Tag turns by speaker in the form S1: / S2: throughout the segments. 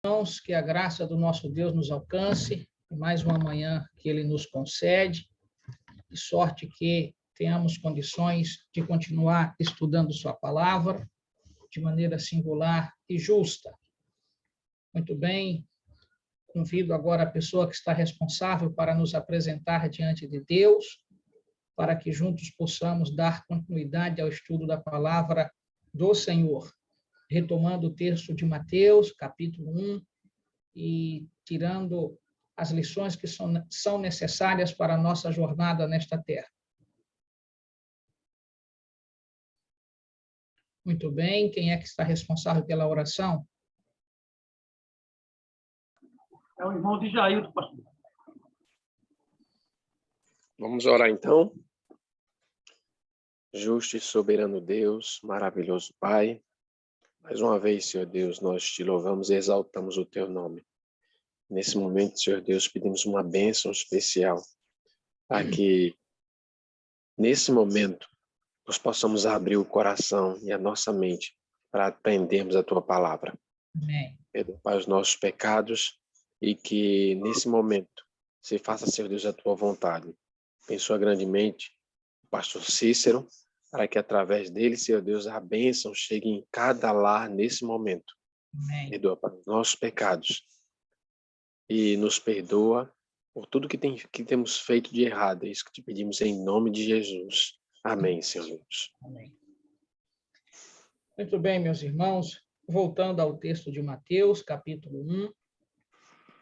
S1: Irmãos, que a graça do nosso Deus nos alcance, mais uma manhã que Ele nos concede, de sorte que tenhamos condições de continuar estudando Sua palavra de maneira singular e justa. Muito bem, convido agora a pessoa que está responsável para nos apresentar diante de Deus, para que juntos possamos dar continuidade ao estudo da palavra do Senhor. Retomando o texto de Mateus, capítulo 1, e tirando as lições que são necessárias para a nossa jornada nesta terra. Muito bem, quem é que está responsável pela oração?
S2: É o irmão de Jailton, pastor.
S3: Vamos orar então. Justo e soberano Deus, maravilhoso Pai, mais uma vez, Senhor Deus, nós te louvamos e exaltamos o teu nome. Nesse momento, Senhor Deus, pedimos uma bênção especial para que, nesse momento, nós possamos abrir o coração e a nossa mente para aprendermos a tua palavra.
S1: Amém.
S3: Perdoa, Pai, os nossos pecados e que, nesse momento, se faça, Senhor Deus, a tua vontade. Abençoa grandemente o pastor Cícero, para que, através dele, Senhor Deus, a bênção chegue em cada lar nesse momento.
S1: Amém.
S3: Perdoa, Pai, os nossos pecados e nos perdoa por tudo que temos feito de errado. É isso que te pedimos em nome de Jesus. Amém, Senhor Deus.
S1: Amém. Muito bem, meus irmãos, voltando ao texto de Mateus, capítulo 1.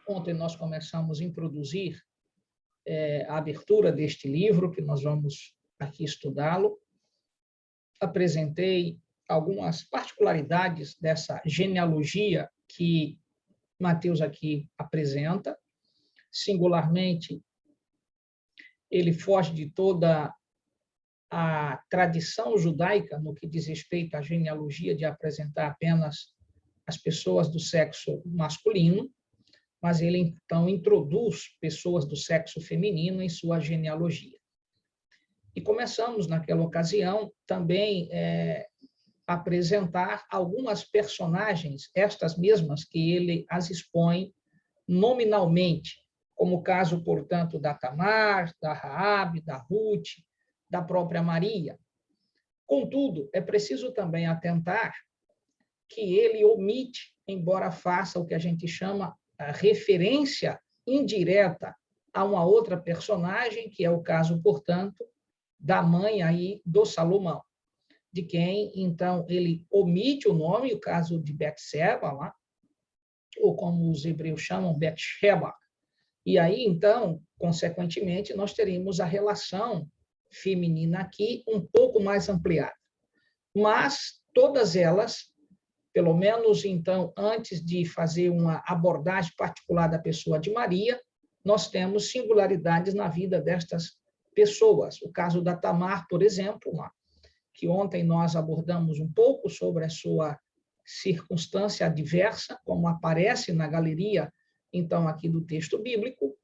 S1: Ontem nós começamos a introduzir a abertura deste livro, que nós vamos aqui estudá-lo. Apresentei algumas particularidades dessa genealogia que Mateus aqui apresenta. Singularmente, ele foge de toda a tradição judaica no que diz respeito à genealogia de apresentar apenas as pessoas do sexo masculino, mas ele então introduz pessoas do sexo feminino em sua genealogia. E começamos, naquela ocasião, também apresentar algumas personagens, estas mesmas que ele as expõe nominalmente, como o caso, portanto, da Tamar, da Raabe, da Ruth, da própria Maria. Contudo, é preciso também atentar que ele omite, embora faça o que a gente chama a referência indireta a uma outra personagem, que é o caso, portanto, da mãe aí do Salomão, de quem, então, ele omite o nome, o caso de Betseba, lá, ou como os hebreus chamam, Betsheba. E aí, então, consequentemente, nós teríamos a relação feminina aqui um pouco mais ampliada. Mas todas elas, pelo menos, então, antes de fazer uma abordagem particular da pessoa de Maria, nós temos singularidades na vida destas pessoas. O caso da Tamar, por exemplo, que ontem nós abordamos um pouco sobre a sua circunstância adversa, como aparece na galeria, então, aqui do texto bíblico,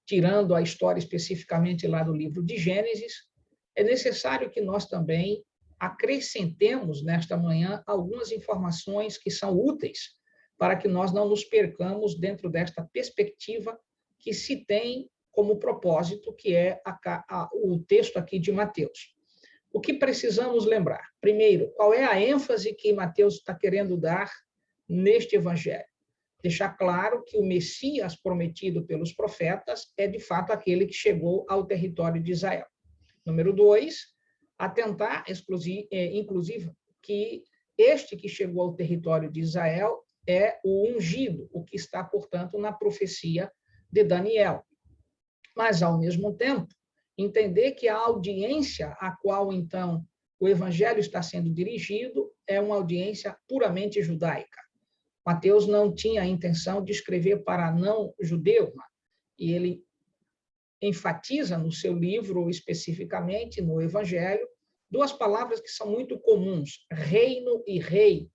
S1: tirando a história especificamente lá do livro de Gênesis, é necessário que nós também acrescentemos nesta manhã algumas informações que são úteis para que nós não nos percamos dentro desta perspectiva que se tem como propósito, que é o texto aqui de Mateus. O que precisamos lembrar? Primeiro, qual é a ênfase que Mateus está querendo dar neste evangelho? Deixar claro que o Messias prometido pelos profetas é, de fato, aquele que chegou ao território de Israel. Número 2, atentar, inclusive, que este que chegou ao território de Israel é o ungido, o que está, portanto, na profecia de Daniel. Mas, ao mesmo tempo, entender que a audiência a qual, então, o evangelho está sendo dirigido é uma audiência puramente judaica. Mateus não tinha a intenção de escrever para não-judeu, e ele enfatiza no seu livro, especificamente no Evangelho, duas palavras que são muito comuns, reino e rei.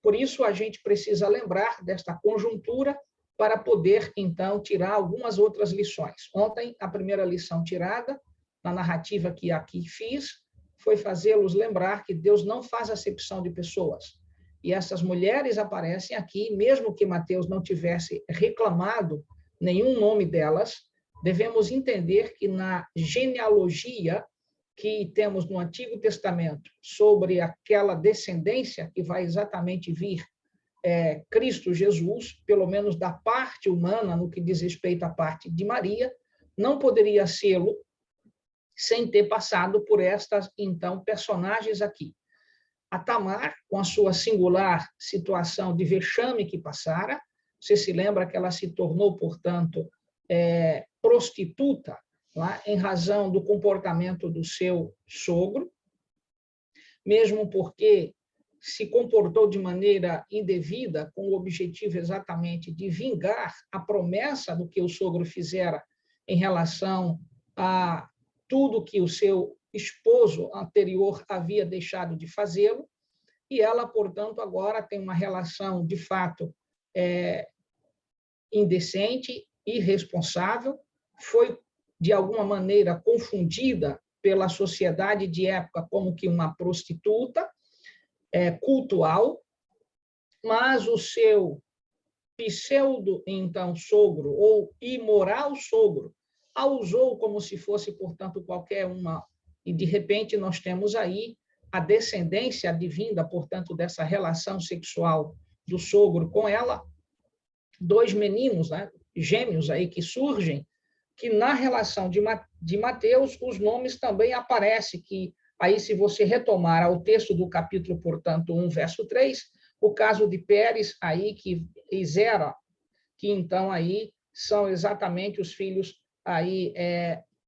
S1: Por isso, a gente precisa lembrar desta conjuntura para poder, então, tirar algumas outras lições. Ontem, a primeira lição tirada, na narrativa que aqui fiz, foi fazê-los lembrar que Deus não faz acepção de pessoas. e essas mulheres aparecem aqui, mesmo que Mateus não tivesse reclamado nenhum nome delas, devemos entender que na genealogia que temos no Antigo Testamento sobre aquela descendência que vai exatamente vir Cristo Jesus, pelo menos da parte humana, no que diz respeito à parte de Maria, não poderia sê-lo sem ter passado por estas, então, personagens aqui. A Tamar, com a sua singular situação de vexame que passara, você se lembra que ela se tornou, portanto, prostituta, lá, em razão do comportamento do seu sogro, mesmo porque se comportou de maneira indevida, com o objetivo exatamente de vingar a promessa do que o sogro fizera em relação a tudo que o seu esposo anterior havia deixado de fazê-lo, e ela, portanto, agora tem uma relação, de fato, indecente, irresponsável, foi, de alguma maneira, confundida pela sociedade de época como que uma prostituta, cultual, mas o seu pseudo, então, sogro, ou imoral sogro, a usou como se fosse, portanto, qualquer uma, e, de repente, nós temos aí a descendência advinda, portanto, dessa relação sexual do sogro com ela, 2 meninos, né, gêmeos aí que surgem, que na relação de Mateus, os nomes também aparecem, que aí, se você retomar ao texto do capítulo, portanto, 1, verso 3, o caso de Pérez, aí, e Zera, que então aí são exatamente os filhos, aí,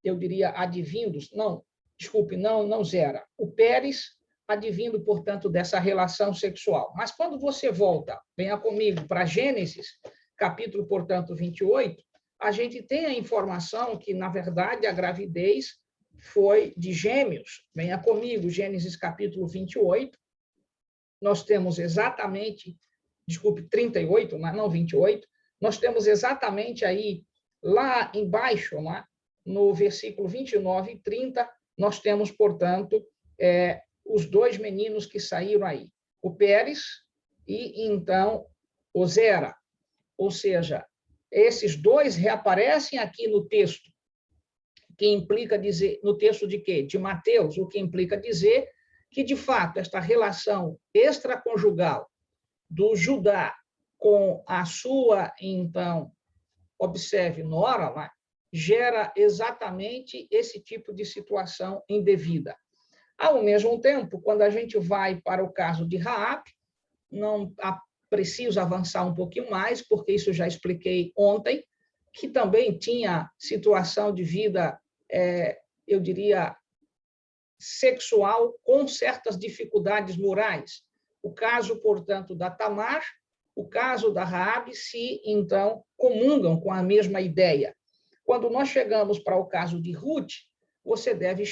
S1: eu diria, advindos, não, desculpe, não Zera, o Pérez, advindo, portanto, dessa relação sexual. Mas quando você volta, venha comigo, para Gênesis, capítulo, portanto, 28, a gente tem a informação que, na verdade, a gravidez foi de gêmeos. Venha comigo, Gênesis capítulo 28, nós temos exatamente, desculpe, 38, não 28, nós temos exatamente aí, lá embaixo, lá, no versículo 29 e 30, nós temos, portanto, os 2 meninos que saíram aí, o Pérez e, então, o Zera. Ou seja, esses 2 reaparecem aqui no texto, que implica dizer, no texto de quê? De Mateus, o que implica dizer que, de fato, esta relação extraconjugal do Judá com a sua, então, observe, nora, lá, gera exatamente esse tipo de situação indevida. Ao mesmo tempo, quando a gente vai para o caso de Raabe, não preciso avançar um pouquinho mais, porque isso já expliquei ontem, que também tinha situação de vida, eu diria, sexual, com certas dificuldades morais. O caso, portanto, da Tamar, o caso da Raabe, se, então, comungam com a mesma ideia. Quando nós chegamos para o caso de Ruth, você deve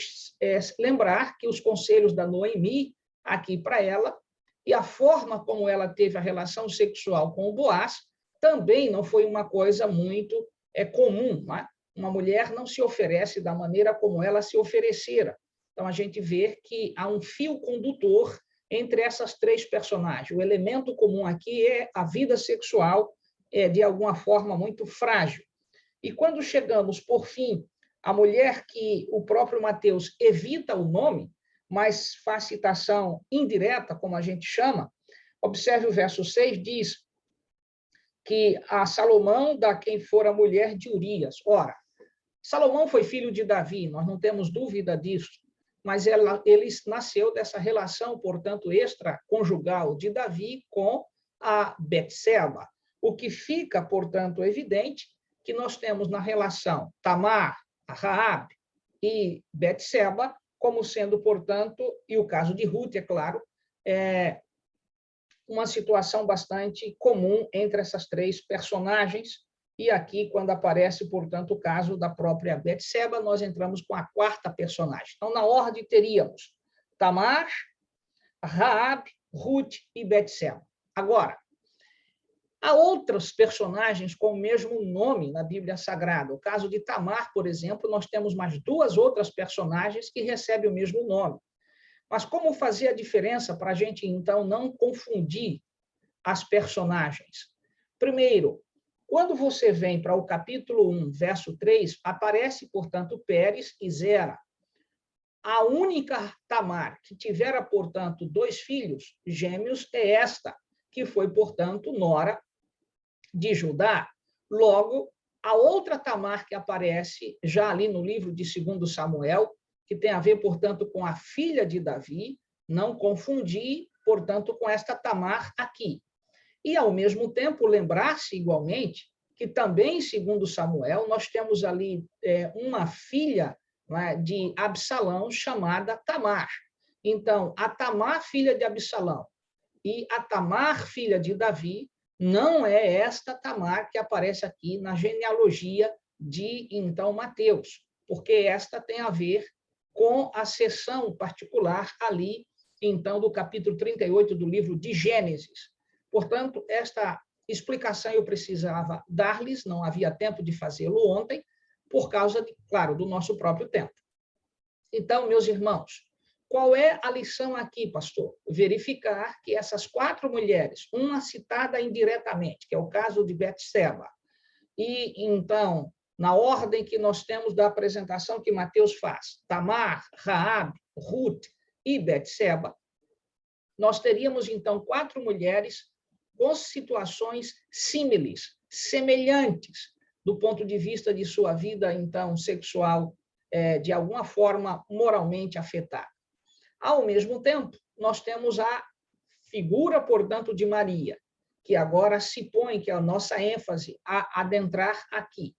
S1: lembrar que os conselhos da Noemi, aqui para ela, e a forma como ela teve a relação sexual com o Boaz, também não foi uma coisa muito comum. Não é? Uma mulher não se oferece da maneira como ela se oferecera. Então, a gente vê que há um fio condutor entre essas 3 personagens. O elemento comum aqui é a vida sexual, de alguma forma, muito frágil. E quando chegamos, por fim, à mulher que o próprio Mateus evita o nome, mas faz citação indireta, como a gente chama, observe o verso 6, diz que a Salomão da quem fora mulher de Urias. Ora, Salomão foi filho de Davi, nós não temos dúvida disso, mas ele nasceu dessa relação, portanto, extraconjugal de Davi com a Betseba, o que fica, portanto, evidente que nós temos na relação Tamar, Raabe e Betseba, como sendo, portanto, e o caso de Ruth, é claro, uma situação bastante comum entre essas 3 personagens, e aqui, quando aparece, portanto, o caso da própria Betseba, nós entramos com a 4ª personagem. Então, na ordem, teríamos Tamar, Raabe, Ruth e Betseba. Agora, há outros personagens com o mesmo nome na Bíblia Sagrada. O caso de Tamar, por exemplo, nós temos mais 2 outras personagens que recebem o mesmo nome. Mas como fazer a diferença para a gente, então, não confundir as personagens? Primeiro, quando você vem para o capítulo 1, verso 3, aparece, portanto, Pérez e Zera. A única Tamar que tivera, portanto, 2 filhos gêmeos é esta, que foi, portanto, nora de Judá. Logo, a outra Tamar que aparece já ali no livro de 2 Samuel, que tem a ver, portanto, com a filha de Davi, não confundir, portanto, com esta Tamar aqui. E, ao mesmo tempo, lembrar-se igualmente que também, segundo Samuel, nós temos ali uma filha, né, de Absalão chamada Tamar. Então, a Tamar, filha de Absalão, e a Tamar, filha de Davi, não é esta Tamar que aparece aqui na genealogia de, então, Mateus, porque esta tem a ver com a seção particular ali, então, do capítulo 38 do livro de Gênesis. Portanto, esta explicação eu precisava dar-lhes, não havia tempo de fazê-lo ontem, por causa, claro, do nosso próprio tempo. Então, meus irmãos, qual é a lição aqui, pastor? Verificar que essas 4 mulheres, uma citada indiretamente, que é o caso de Betseba, e, então, na ordem que nós temos da apresentação que Mateus faz, Tamar, Raabe, Ruth e Betseba, nós teríamos, então, 4 mulheres com situações símiles, semelhantes, do ponto de vista de sua vida, então, sexual, de alguma forma, moralmente afetada. Ao mesmo tempo, nós temos a figura, portanto, de Maria, que agora se põe, que é a nossa ênfase, a adentrar aqui.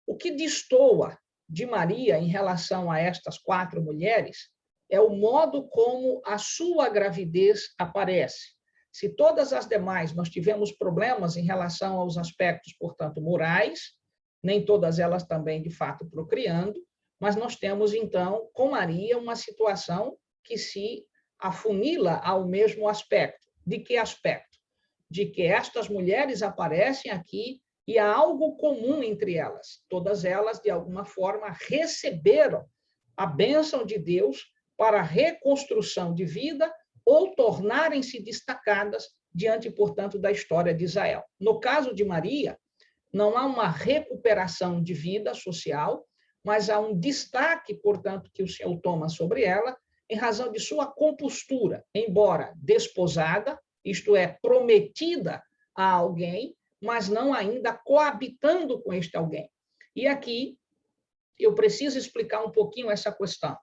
S1: O que destoa de Maria em relação a estas 4 mulheres é o modo como a sua gravidez aparece. Se todas as demais nós tivemos problemas em relação aos aspectos, portanto, morais, nem todas elas também, de fato, procriando, mas nós temos, então, com Maria, uma situação que se afunila ao mesmo aspecto. De que aspecto? De que estas mulheres aparecem aqui e há algo comum entre elas. Todas elas, de alguma forma, receberam a bênção de Deus para a reconstrução de vida ou tornarem-se destacadas diante, portanto, da história de Israel. No caso de Maria, não há uma recuperação de vida social, mas há um destaque, portanto, que o Senhor toma sobre ela, em razão de sua compostura, embora desposada, isto é, prometida a alguém, mas não ainda coabitando com este alguém. E aqui eu preciso explicar um pouquinho essa questão.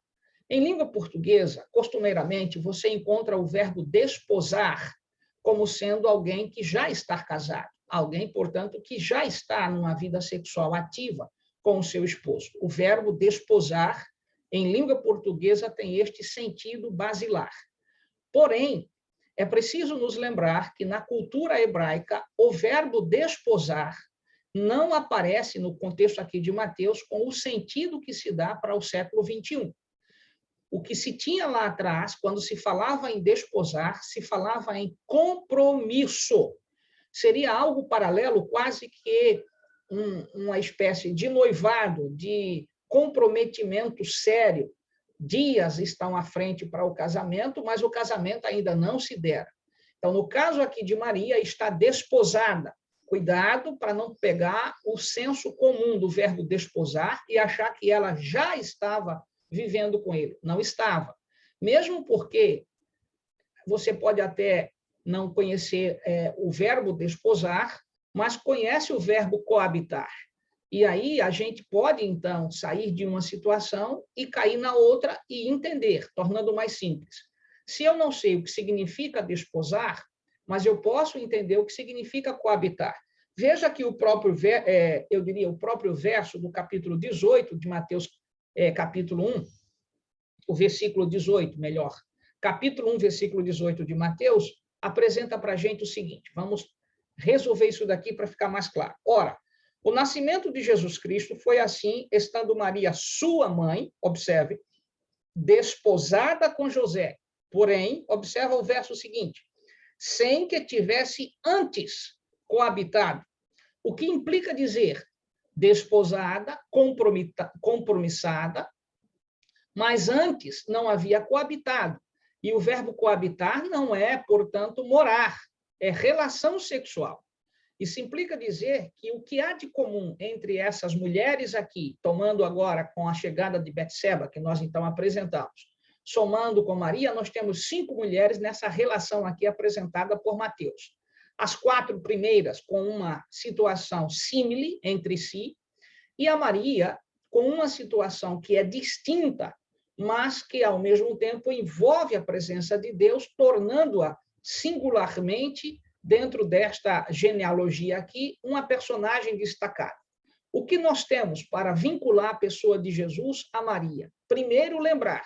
S1: Em língua portuguesa, costumeiramente, você encontra o verbo desposar como sendo alguém que já está casado, alguém, portanto, que já está numa vida sexual ativa com o seu esposo. O verbo desposar, em língua portuguesa, tem este sentido basilar. Porém, é preciso nos lembrar que na cultura hebraica, o verbo desposar não aparece no contexto aqui de Mateus com o sentido que se dá para o século 21. O que se tinha lá atrás, quando se falava em desposar, se falava em compromisso. Seria algo paralelo, quase que uma espécie de noivado, de comprometimento sério. Dias estão à frente para o casamento, mas o casamento ainda não se dera. Então, no caso aqui de Maria, está desposada. Cuidado para não pegar o senso comum do verbo desposar e achar que ela já estava vivendo com ele. Não estava. Mesmo porque você pode até não conhecer o verbo desposar, mas conhece o verbo coabitar. E aí a gente pode, então, sair de uma situação e cair na outra e entender, tornando mais simples. Se eu não sei o que significa desposar, mas eu posso entender o que significa coabitar. Veja que o próprio verso do capítulo 18 de Mateus, capítulo 1, o versículo 18, melhor. Capítulo 1, versículo 18 de Mateus, apresenta para a gente o seguinte. Vamos resolver isso daqui para ficar mais claro. Ora, o nascimento de Jesus Cristo foi assim, estando Maria, sua mãe, observe, desposada com José. Porém, observa o verso seguinte, sem que tivesse antes coabitado. O que implica dizer desposada, compromissada, mas antes não havia coabitado. E o verbo coabitar não é, portanto, morar, é relação sexual. Isso implica dizer que o que há de comum entre essas mulheres aqui, tomando agora com a chegada de Betseba, que nós então apresentamos, somando com Maria, nós temos 5 mulheres nessa relação aqui apresentada por Mateus. As 4 primeiras com uma situação símile entre si, e a Maria com uma situação que é distinta, mas que, ao mesmo tempo, envolve a presença de Deus, tornando-a singularmente, dentro desta genealogia aqui, uma personagem destacada. O que nós temos para vincular a pessoa de Jesus a Maria? Primeiro, lembrar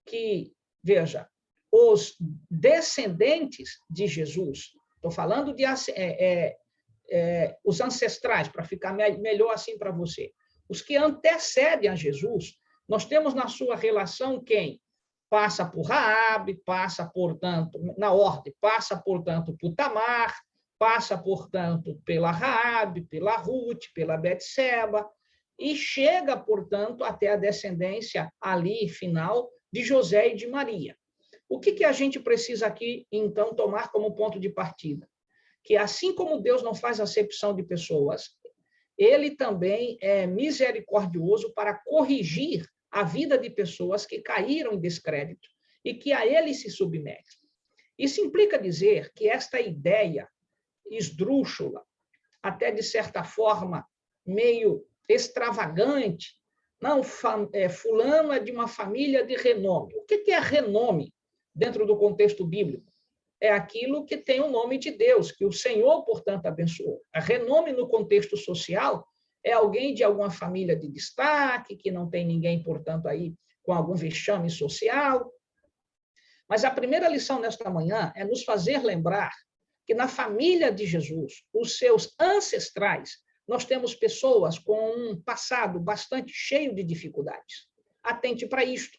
S1: que, veja, os descendentes de Jesus, estou falando de os ancestrais, para ficar melhor assim para você, os que antecedem a Jesus, nós temos na sua relação quem? Passa por Raabe, passa, portanto, na ordem, passa, portanto, por Tamar, passa, portanto, pela Raabe, pela Ruth, pela Betseba, e chega, portanto, até a descendência ali, final, de José e de Maria. O que a gente precisa aqui, então, tomar como ponto de partida? Que assim como Deus não faz acepção de pessoas, ele também é misericordioso para corrigir a vida de pessoas que caíram em descrédito e que a ele se submetem. Isso implica dizer que esta ideia esdrúxula, até de certa forma meio extravagante, não, fulano é de uma família de renome. O que é renome dentro do contexto bíblico? É aquilo que tem o nome de Deus, que o Senhor, portanto, abençoou. A renome no contexto social é alguém de alguma família de destaque, que não tem ninguém, portanto, aí com algum vexame social. Mas a primeira lição nesta manhã é nos fazer lembrar que na família de Jesus, os seus ancestrais, nós temos pessoas com um passado bastante cheio de dificuldades. Atente para isto,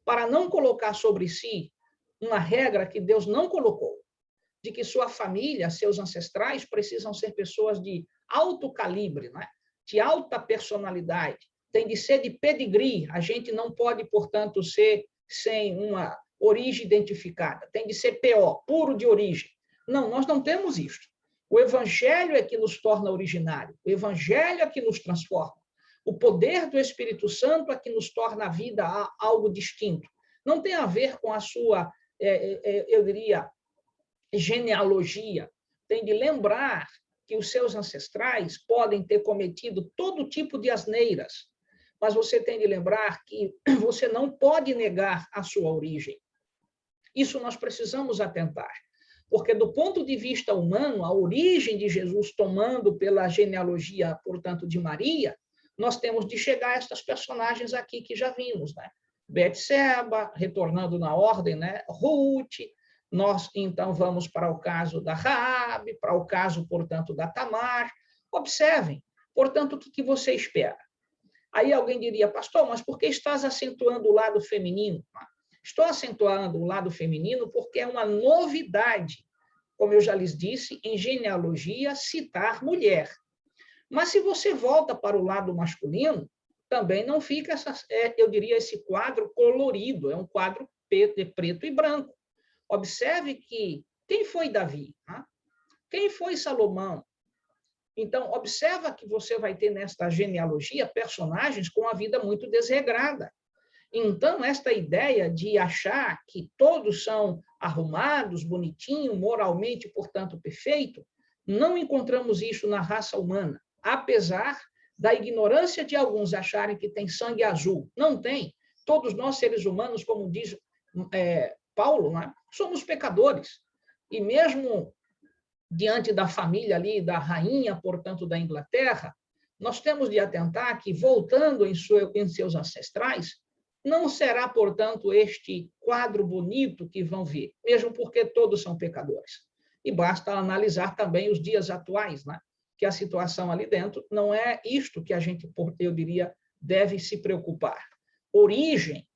S1: para não colocar sobre si uma regra que Deus não colocou, de que sua família, seus ancestrais, precisam ser pessoas de alto calibre, né? De alta personalidade, tem de ser de pedigree, a gente não pode, portanto, ser sem uma origem identificada, tem de ser PO, puro de origem. Não, nós não temos isso. O Evangelho é que nos torna originário, o Evangelho é que nos transforma. O poder do Espírito Santo é que nos torna a vida algo distinto. Não tem a ver com a sua, eu diria, genealogia. Tem de lembrar que os seus ancestrais podem ter cometido todo tipo de asneiras, mas você tem de lembrar que você não pode negar a sua origem. Isso nós precisamos atentar, porque do ponto de vista humano, a origem de Jesus, tomando pela genealogia, portanto, de Maria, nós temos de chegar a estas personagens aqui que já vimos, né? Betseba, retornando na ordem, né? Ruth. Nós, então, vamos para o caso da Raabe, para o caso, portanto, da Tamar. Observem, portanto, o que você espera? Aí alguém diria, pastor, mas por que estás acentuando o lado feminino? Estou acentuando o lado feminino porque é uma novidade, como eu já lhes disse, em genealogia, citar mulher. Mas se você volta para o lado masculino, também não fica, eu diria, esse quadro colorido, é um quadro preto e branco. Observe que quem foi Davi? Quem foi Salomão? Então, observa que você vai ter nesta genealogia personagens com a vida muito desregrada. Então, esta ideia de achar que todos são arrumados, bonitinhos, moralmente, portanto, perfeito, não encontramos isso na raça humana, apesar da ignorância de alguns acharem que tem sangue azul. Não tem. Todos nós, seres humanos, como diz Paulo, né? Somos pecadores. E mesmo diante da família ali, da rainha, portanto, da Inglaterra, nós temos de atentar que, voltando em seus ancestrais, não será, portanto, este quadro bonito que vão ver, mesmo porque todos são pecadores. E basta analisar também os dias atuais, né? Que a situação ali dentro não é isto que a gente, eu diria, deve se preocupar. Origem,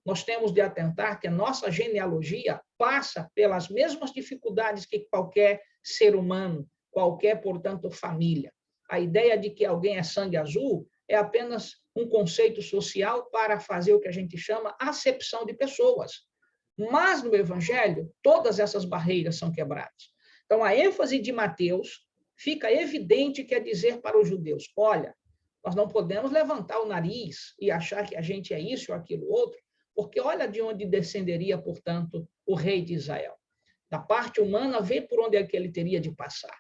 S1: nós temos de atentar que a nossa genealogia passa pelas mesmas dificuldades que qualquer ser humano, qualquer, portanto, família. A ideia de que alguém é sangue azul é apenas um conceito social para fazer o que a gente chama acepção de pessoas. Mas no Evangelho, todas essas barreiras são quebradas. Então, a ênfase de Mateus fica evidente que é dizer para os judeus, olha, nós não podemos levantar o nariz e achar que a gente é isso ou aquilo outro, porque olha de onde descenderia, portanto, o rei de Israel. Da parte humana, vê por onde é que ele teria de passar.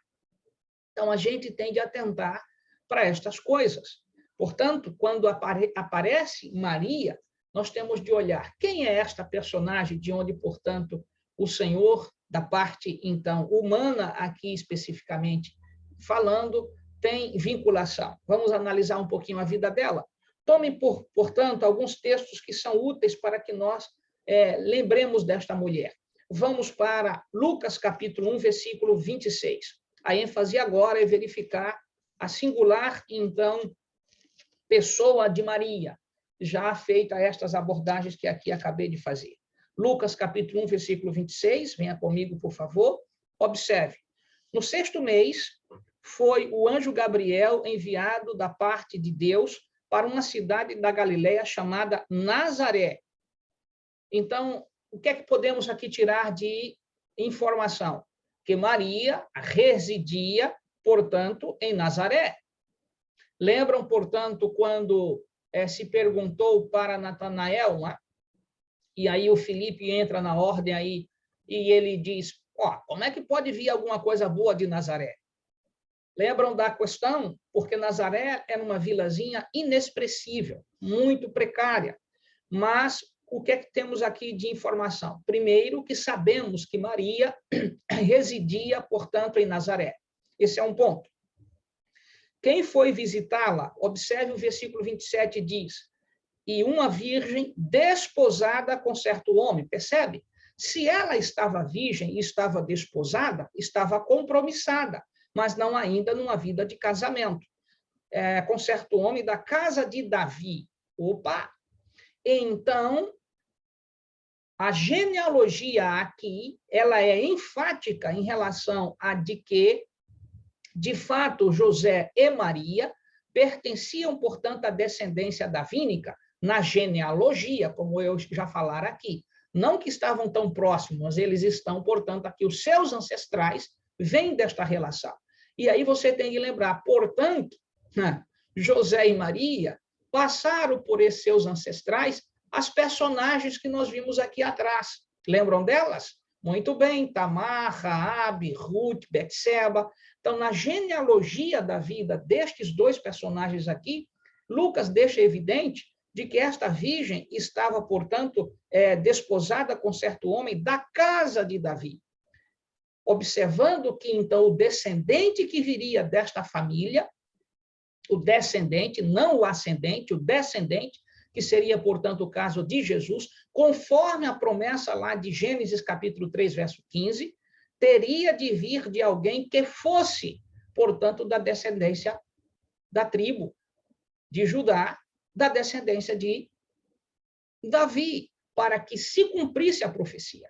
S1: Então, a gente tem de atentar para estas coisas. Portanto, quando aparece Maria, nós temos de olhar quem é esta personagem, de onde, portanto, o Senhor, da parte, então, humana, aqui especificamente falando, tem vinculação. Vamos analisar um pouquinho a vida dela. Tomem, portanto, alguns textos que são úteis para que nós lembremos desta mulher. Vamos para Lucas, capítulo 1, versículo 26. A ênfase agora é verificar a singular, então, pessoa de Maria, já feita estas abordagens que aqui acabei de fazer. Lucas, capítulo 1, versículo 26, venha comigo, por favor. Observe. No 6º mês, foi o anjo Gabriel enviado da parte de Deus para uma cidade da Galileia chamada Nazaré. Então, o que é que podemos aqui tirar de informação? Que Maria residia, portanto, em Nazaré. Lembram, portanto, quando se perguntou para Natanael, né? E aí o Filipe entra na ordem aí e ele diz, como é que pode vir alguma coisa boa de Nazaré? Lembram da questão? Porque Nazaré era uma vilazinha inexpressível, muito precária. Mas o que é que temos aqui de informação? Primeiro, que sabemos que Maria residia, portanto, em Nazaré. Esse é um ponto. Quem foi visitá-la? Observe o versículo 27, diz, e uma virgem desposada com certo homem. Percebe? Se ela estava virgem e estava desposada, estava compromissada, mas não ainda numa vida de casamento. Com certo homem da casa de Davi. Opa! Então, a genealogia aqui, ela é enfática em relação a de que, de fato, José e Maria pertenciam, portanto, à descendência davínica na genealogia, como eu já falar aqui. Não que estavam tão próximos, eles estão, portanto, aqui, os seus ancestrais vêm desta relação. E aí você tem que lembrar, portanto, José e Maria passaram por esses seus ancestrais as personagens que nós vimos aqui atrás. Lembram delas? Muito bem, Tamar, Raabe, Ruth, Betseba. Então, na genealogia da vida destes dois personagens aqui, Lucas deixa evidente de que esta virgem estava, portanto, desposada com certo homem da casa de Davi. Observando que, então, o descendente que viria desta família, o descendente, não o ascendente, o descendente, que seria, portanto, o caso de Jesus, conforme a promessa lá de Gênesis, capítulo 3, verso 15, teria de vir de alguém que fosse, portanto, da descendência da tribo de Judá, da descendência de Davi, para que se cumprisse a profecia.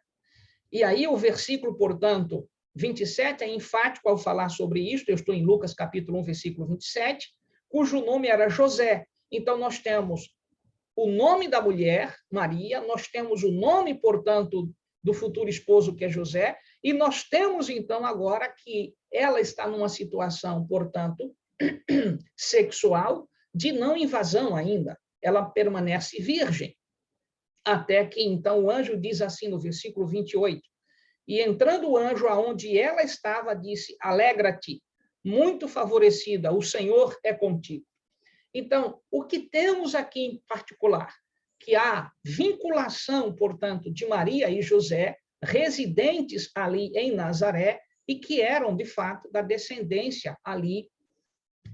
S1: E aí o versículo, portanto, 27 é enfático ao falar sobre isto. Eu estou em Lucas, capítulo 1, versículo 27, cujo nome era José. Então, nós temos o nome da mulher, Maria, nós temos o nome, portanto, do futuro esposo, que é José, e nós temos, então, agora que ela está numa situação, portanto, sexual, de não invasão ainda. Ela permanece virgem. Até que, então, o anjo diz assim no versículo 28, e entrando o anjo aonde ela estava, disse, alegra-te, muito favorecida, o Senhor é contigo. Então, o que temos aqui em particular? Que há vinculação, portanto, de Maria e José, residentes ali em Nazaré, e que eram, de fato, da descendência ali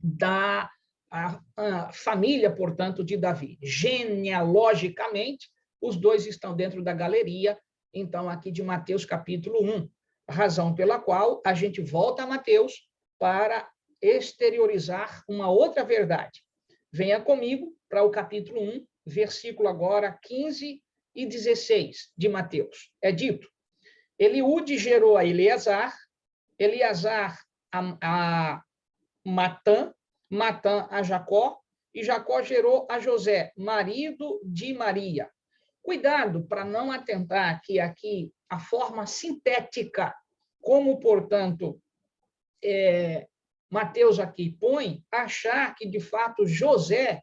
S1: da a família, portanto, de Davi. Genealogicamente, os dois estão dentro da galeria, então, aqui de Mateus, capítulo 1, razão pela qual a gente volta a Mateus para exteriorizar uma outra verdade. Venha comigo para o capítulo 1, versículo agora 15 e 16 de Mateus. É dito, Eliúde gerou a Eleazar, Eleazar a Matã, Matã a Jacó, e Jacó gerou a José, marido de Maria. Cuidado para não atentar aqui a forma sintética, como, portanto, Mateus aqui põe, achar que, de fato, José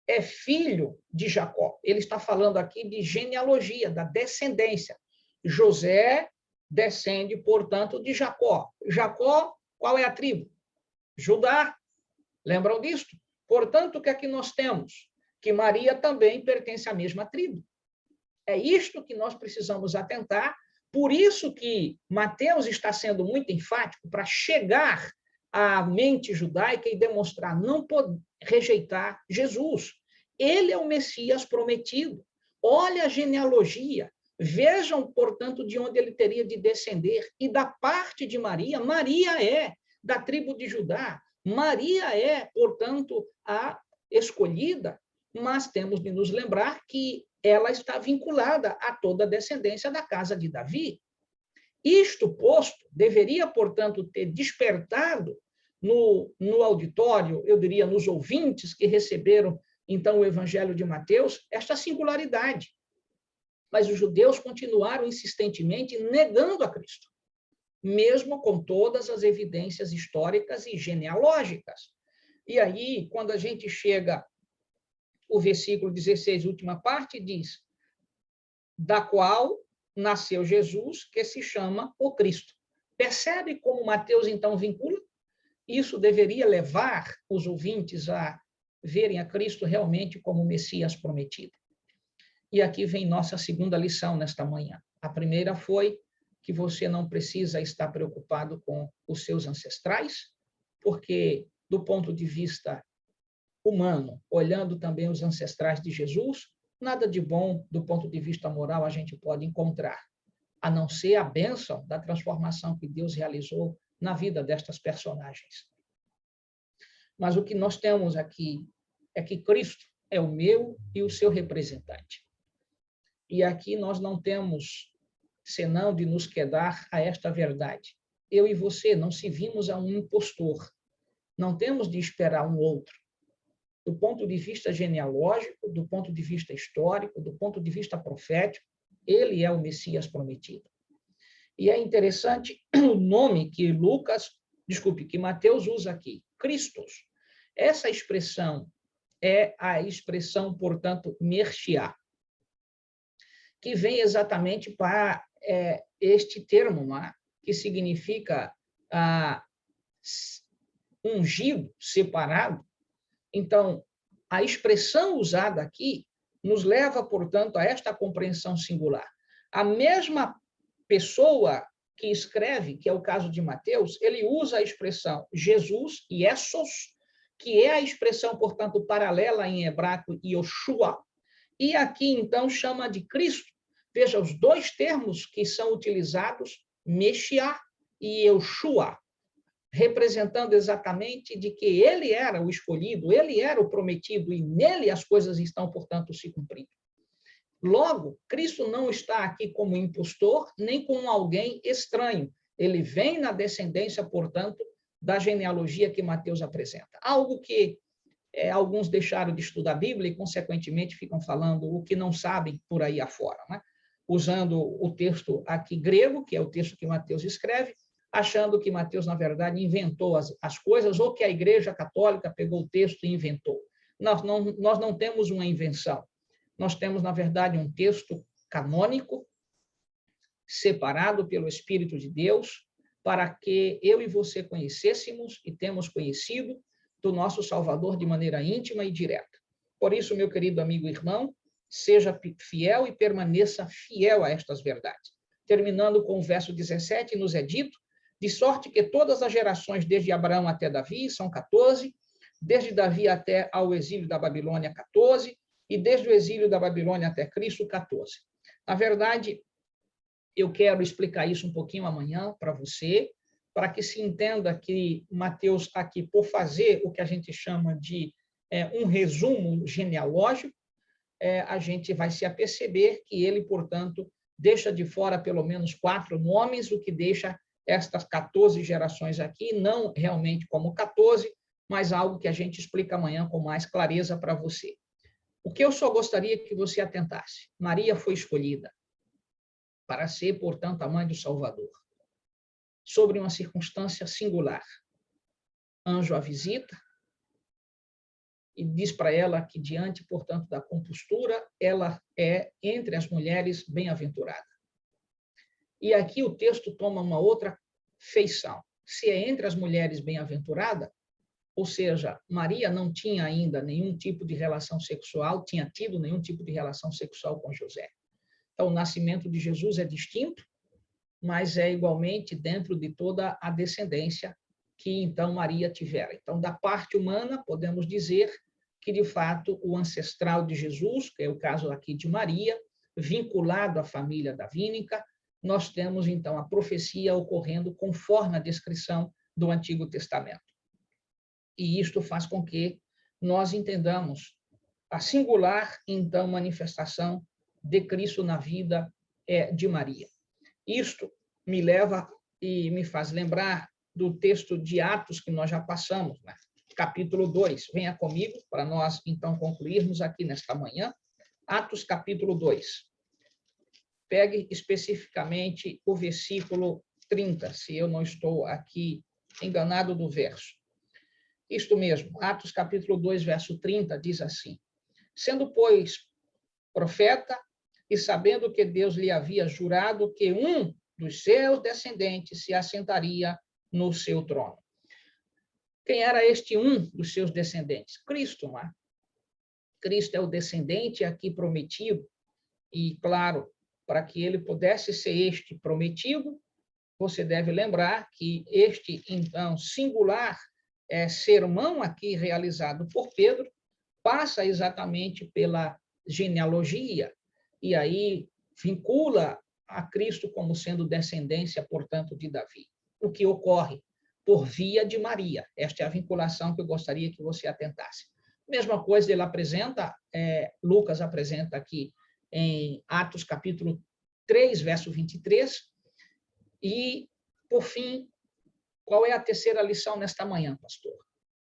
S1: é filho de Jacó. Ele está falando aqui de genealogia, da descendência. José descende, portanto, de Jacó. Jacó, qual é a tribo? Judá. Lembram disto? Portanto, o que é que nós temos? Que Maria também pertence à mesma tribo. É isto que nós precisamos atentar. Por isso que Mateus está sendo muito enfático para chegar à mente judaica e demonstrar, não pode rejeitar Jesus. Ele é o Messias prometido. Olha a genealogia. Vejam, portanto, de onde ele teria de descender. E da parte de Maria, Maria é da tribo de Judá. Maria é, portanto, a escolhida, mas temos de nos lembrar que ela está vinculada a toda a descendência da casa de Davi. Isto posto, deveria, portanto, ter despertado no auditório, eu diria, nos ouvintes que receberam, então, o Evangelho de Mateus, esta singularidade. Mas os judeus continuaram insistentemente negando a Cristo, mesmo com todas as evidências históricas e genealógicas. E aí, quando a gente chega, o versículo 16, última parte, diz, da qual nasceu Jesus, que se chama o Cristo. Percebe como Mateus, então, vincula? Isso deveria levar os ouvintes a verem a Cristo realmente como o Messias prometido. E aqui vem nossa segunda lição nesta manhã. A primeira foi que você não precisa estar preocupado com os seus ancestrais, porque, do ponto de vista humano, olhando também os ancestrais de Jesus, nada de bom do ponto de vista moral a gente pode encontrar, a não ser a bênção da transformação que Deus realizou na vida destas personagens. Mas o que nós temos aqui é que Cristo é o meu e o seu representante. E aqui nós não temos senão de nos quedar a esta verdade. Eu e você não servimos a um impostor. Não temos de esperar um outro. Do ponto de vista genealógico, do ponto de vista histórico, do ponto de vista profético, ele é o Messias prometido. E é interessante o nome que que Mateus usa aqui, Christos. Essa expressão é a expressão, portanto, Merchiá, que vem exatamente para este termo, que significa ungido, separado. Então, a expressão usada aqui nos leva, portanto, a esta compreensão singular. A mesma pessoa que escreve, que é o caso de Mateus, ele usa a expressão Jesus, Iesos, que é a expressão, portanto, paralela em hebraico, Yoshua, e aqui, então, chama de Cristo. Veja, os dois termos que são utilizados, Messiá e Yoshua, representando exatamente de que ele era o escolhido, ele era o prometido, e nele as coisas estão, portanto, se cumprindo. Logo, Cristo não está aqui como impostor, nem como alguém estranho. Ele vem na descendência, portanto, da genealogia que Mateus apresenta. Algo que alguns deixaram de estudar a Bíblia e, consequentemente, ficam falando o que não sabem por aí afora, né? Usando o texto aqui grego, que é o texto que Mateus escreve, achando que Mateus, na verdade, inventou as coisas, ou que a Igreja Católica pegou o texto e inventou. Nós não temos uma invenção. Nós temos, na verdade, um texto canônico, separado pelo Espírito de Deus, para que eu e você conhecêssemos e temos conhecido do nosso Salvador de maneira íntima e direta. Por isso, meu querido amigo e irmão, seja fiel e permaneça fiel a estas verdades. Terminando com o verso 17, nos é dito, de sorte que todas as gerações, desde Abraão até Davi, são 14, desde Davi até ao exílio da Babilônia, 14, e desde o exílio da Babilônia até Cristo, 14. Na verdade, eu quero explicar isso um pouquinho amanhã para você, para que se entenda que Mateus aqui, por fazer o que a gente chama de um resumo genealógico, a gente vai se aperceber que ele, portanto, deixa de fora pelo menos 4 nomes, o que deixa estas 14 gerações aqui, não realmente como 14, mas algo que a gente explica amanhã com mais clareza para você. O que eu só gostaria que você atentasse: Maria foi escolhida para ser, portanto, a mãe do Salvador, sobre uma circunstância singular. Anjo a visita e diz para ela que, diante, portanto, da compostura, ela é, entre as mulheres, bem-aventurada. E aqui o texto toma uma outra feição. Se é entre as mulheres bem-aventurada, ou seja, Maria não tinha ainda nenhum tipo de relação sexual, tinha tido nenhum tipo de relação sexual com José. Então, o nascimento de Jesus é distinto, mas é igualmente dentro de toda a descendência que, então, Maria tivera. Então, da parte humana, podemos dizer que, de fato, o ancestral de Jesus, que é o caso aqui de Maria, vinculado à família davínica, nós temos, então, a profecia ocorrendo conforme a descrição do Antigo Testamento. E isto faz com que nós entendamos a singular, então, manifestação de Cristo na vida de Maria. Isto me leva e me faz lembrar do texto de Atos que nós já passamos, né? Capítulo 2. Venha comigo para nós, então, concluirmos aqui nesta manhã. Atos, capítulo 2. Pegue especificamente o versículo 30, se eu não estou aqui enganado do verso. Isto mesmo, Atos, capítulo 2, verso 30, diz assim: sendo, pois, profeta, e sabendo que Deus lhe havia jurado que um dos seus descendentes se assentaria no seu trono. Quem era este um dos seus descendentes? Cristo, não é? Cristo é o descendente aqui prometido, e, claro, para que ele pudesse ser este prometido, você deve lembrar que este, então, singular sermão aqui realizado por Pedro passa exatamente pela genealogia, e aí vincula a Cristo como sendo descendência, portanto, de Davi. O que ocorre por via de Maria. Esta é a vinculação que eu gostaria que você atentasse. Mesma coisa ele apresenta, Lucas apresenta aqui em Atos capítulo 3, verso 23. E, por fim, qual é a terceira lição nesta manhã, pastor?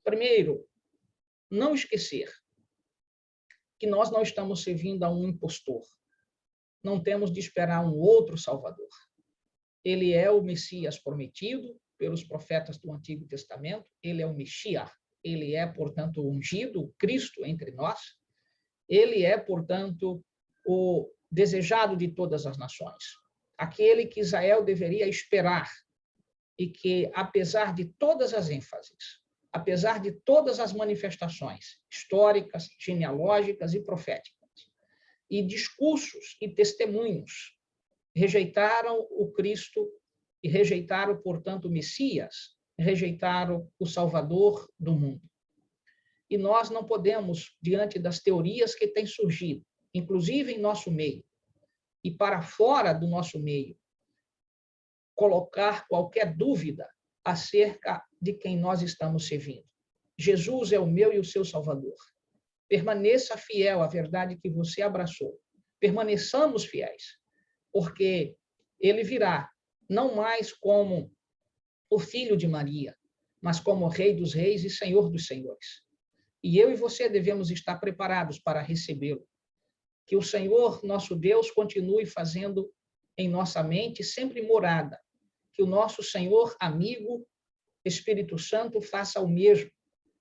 S1: Primeiro, não esquecer que nós não estamos servindo a um impostor. Não temos de esperar um outro Salvador. Ele é o Messias prometido pelos profetas do Antigo Testamento, ele é o Messias, ele é, portanto, o ungido, o Cristo entre nós, ele é, portanto, o desejado de todas as nações, aquele que Israel deveria esperar e que, apesar de todas as ênfases, apesar de todas as manifestações históricas, genealógicas e proféticas, e discursos e testemunhos, rejeitaram o Cristo e rejeitaram, portanto, o Messias, rejeitaram o Salvador do mundo. E nós não podemos, diante das teorias que têm surgido, inclusive em nosso meio, e para fora do nosso meio, colocar qualquer dúvida acerca de quem nós estamos servindo. Jesus é o meu e o seu Salvador. Permaneça fiel à verdade que você abraçou. Permaneçamos fiéis, porque ele virá não mais como o filho de Maria, mas como Rei dos Reis e Senhor dos Senhores. E eu e você devemos estar preparados para recebê-lo. Que o Senhor, nosso Deus, continue fazendo em nossa mente sempre morada. Que o nosso Senhor, amigo, Espírito Santo, faça o mesmo,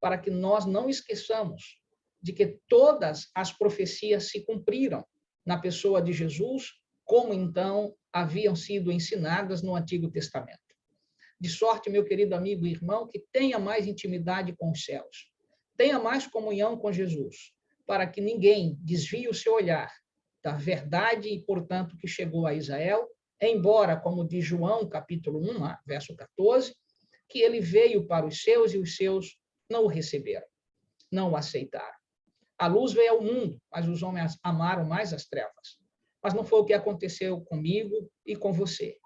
S1: para que nós não esqueçamos de que todas as profecias se cumpriram na pessoa de Jesus, como então haviam sido ensinadas no Antigo Testamento. De sorte, meu querido amigo e irmão, que tenha mais intimidade com os céus, tenha mais comunhão com Jesus, para que ninguém desvie o seu olhar da verdade e, portanto, que chegou a Israel, embora, como diz João, capítulo 1, verso 14, que ele veio para os seus e os seus não o receberam, não o aceitaram. A luz veio ao mundo, mas os homens amaram mais as trevas. Mas não foi o que aconteceu comigo e com você.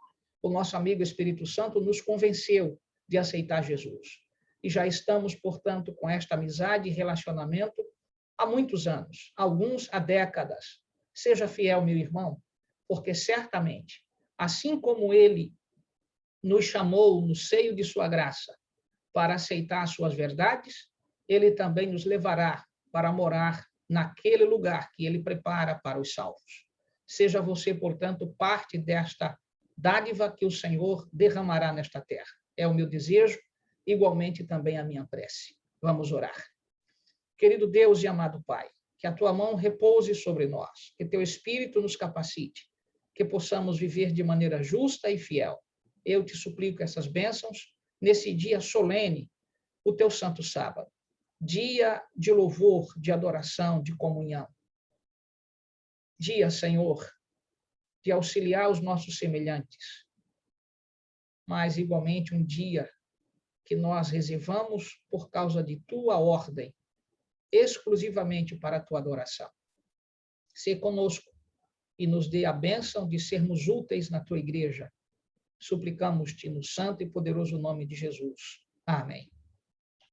S1: O nosso amigo Espírito Santo nos convenceu de aceitar Jesus. E já estamos, portanto, com esta amizade e relacionamento há muitos anos, alguns há décadas. Seja fiel, meu irmão, porque certamente, assim como ele nos chamou no seio de sua graça para aceitar as suas verdades, ele também nos levará para morar naquele lugar que ele prepara para os salvos. Seja você, portanto, parte desta dádiva que o Senhor derramará nesta terra. É o meu desejo, igualmente também a minha prece. Vamos orar. Querido Deus e amado Pai, que a tua mão repouse sobre nós, que teu Espírito nos capacite, que possamos viver de maneira justa e fiel. Eu te suplico essas bênçãos nesse dia solene, o teu santo sábado, dia de louvor, de adoração, de comunhão. Dia, Senhor, de auxiliar os nossos semelhantes, mas igualmente um dia que nós reservamos por causa de tua ordem, exclusivamente para a tua adoração. Sê conosco e nos dê a bênção de sermos úteis na tua igreja. Suplicamos-te no santo e poderoso nome de Jesus. Amém.